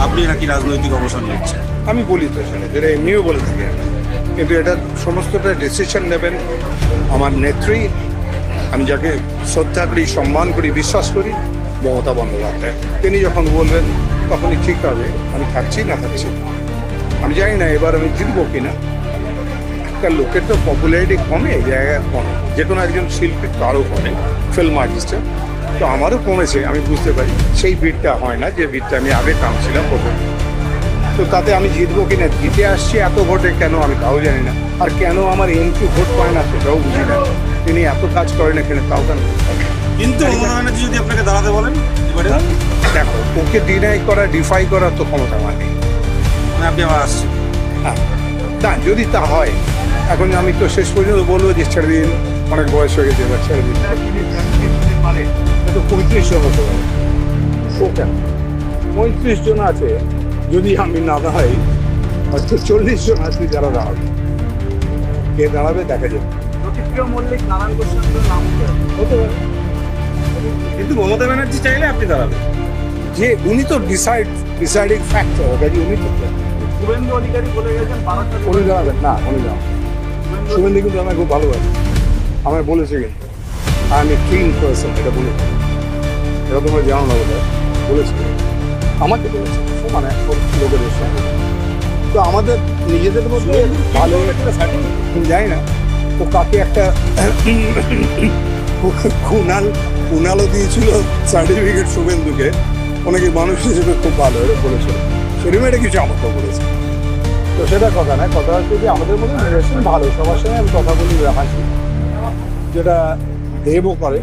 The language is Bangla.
আপনি নাকি রাজনৈতিক অবসর নিচ্ছেন। আমি বলি তো সেটা, যেটা এমনিও বলে থাকি আমি। কিন্তু এটা সমস্তটা ডিসিশন নেবেন আমার নেত্রী, আমি যাকে শ্রদ্ধা করি, সম্মান করি, বিশ্বাস করি, মমতা বন্দ্যোপাধ্যায়। তিনি যখন বলবেন তখনই ঠিক হবে আমি থাকছি না থাকছি। আমি জানি না এবার আমি জিতবো কিনা। একটা লোকের তো পপুলারিটি কমে, জায়গায় কমে, যে কোনো একজন শিল্পীর তো আরও কমে, ফিল্ম আর্টিস্টের তো আমারও কমেছে, আমি বুঝতে পারি। সেই ভিড়টা হয় না যে ভিড়টা আমি আগে টানছিলাম প্রথম। তো তাতে আমি জিতবো কিনা, জিতে আসছি এত ভোটে কেন আমি তাও জানি না। আর কেন আমার এমপি ভোট পায় না সেটাও বুঝি না। তিনি এত কাজ করেন এখানে, তাও কেন ভোট পায় না? কিন্তু মমতা ব্যানার্জি যদি আপনাকে দাঁড়াতে বলেন এবারে, দেখো, ওকে ডিনাই করা, ডিফাই করার তো ক্ষমতা আমার নেই। আপনি আবার আসছেন। হ্যাঁ, না যদি তা হয়, এখন আমি তো শেষ পর্যন্ত বলবো যে ছেড়ে দিন, অনেক বয়স হয়ে গেছে, এবার ছেড়ে দিন। তো 35 জন হতে পারে। ও কেন 35 জন আছে, যদি আমি না দাঁড়াই হয়তো 40 জন আছে যারা দাঁড়াবে। কে দাঁড়াবে দেখা যাবে। প্রতিক্রিয়া মল্লিক, নারায়ণ গোস্বামীর নাম হতে পারে কিন্তু মমতা ব্যানার্জি চাইলে আপনি দাঁড়াবেন। যে উনি তো ডিসাইডিং ফ্যাক্টর, কাজে উনি তো শুভেন্দু অধিকারী বলে গেছেন বারাসাত উনি দাঁড়াবেন না, উনি দাঁড়াবেন। শুভেন্দু কিন্তু আমায় খুব ভালোবাসে, আমায় বলেছে কিন্তু I M a clean person, এটা বলেছে। এটা তোমরা জানো না বোধ হয়, বলেছে আমাকে, বলেছে মানে লোকেদের সঙ্গে। তো আমাদের নিজেদের মধ্যে ভালো যাই না, ও কাকে একটা কুনালও দিয়েছিল সার্টিফিকেট শুভেন্দুকে, অনেকে মানুষ হিসেবে খুব ভালো এটা বলেছিল। সেরকম কিছু আমাকেও বলেছে। তো সেটা কথা না, কথা হচ্ছে যে আমাদের মধ্যে রিলেশন ভালো, সবার সঙ্গে আমি কথা বলি, হাসি, যেটা দেবও করে।